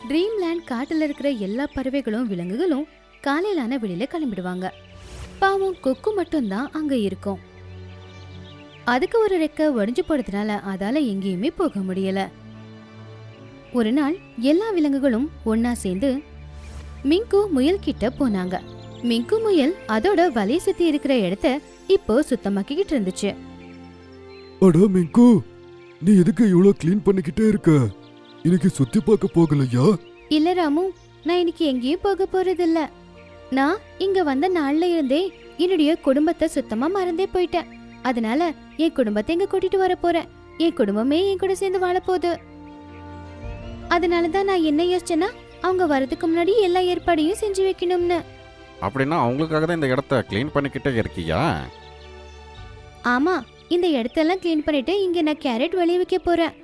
Dreamland காட்டுல இருக்கிற எல்லா பறவைகளும் விலங்குகளும் காலையிலான வெளியில கிளம்பிடுவாங்க. பாவம் கொக்கு மட்டும்தான் அங்க இருக்கும். அதுக்கு ஒரு ரெக்க ஒடிஞ்சு போடுறதுனால அதால எங்கேயுமே போக முடியல. ஒரு நாள் எல்லா விலங்குகளும் ஒன்னா சேர்ந்து மிங்கு முயல் கிட்ட போனாங்க. மிங்கு முயல் அதோட வலைய சுத்தி இருக்கிற இடத்த இப்போ சுத்தமாக்கிக்கிட்டு இருந்துச்சு. அடா மிங்கு, நீ எதுக்கு இவ்வளவு க்ளீன் பண்ணிக்கிட்டே இருக்க? இன்னைக்கு சுத்தி பார்க்க போகலையா? இல்ல ராமு, நான் இன்னைக்கு எங்கேயும் போக போறது இல்ல. நான் இங்க வந்த நாள்ல இருந்தே என்னுடைய குடும்பத்தை சுத்தமா மறந்தே போயிட்டேன். அதனால என் குடும்பத்தை இங்க கூட்டிட்டு வர போறேன். என் குடும்பமே என் கூட சேர்ந்து வாழ போகுது. அதனாலதான் நான் என்ன யோசிச்சேன்னா, அவங்க வரதுக்கு முன்னாடி எல்லா ஏற்பாடையும் செஞ்சு வைக்கணும்னு. அப்படின்னா அவங்களுக்காக தான் இந்த இடத்த க்ளீன் பண்ணிக்கிட்டே இருக்கியா? ஆமா, இந்த இடத்தெல்லாம் கிளீன் பண்ணிட்டு இங்க நான் கேரட் விளைய வைக்க போறேன்.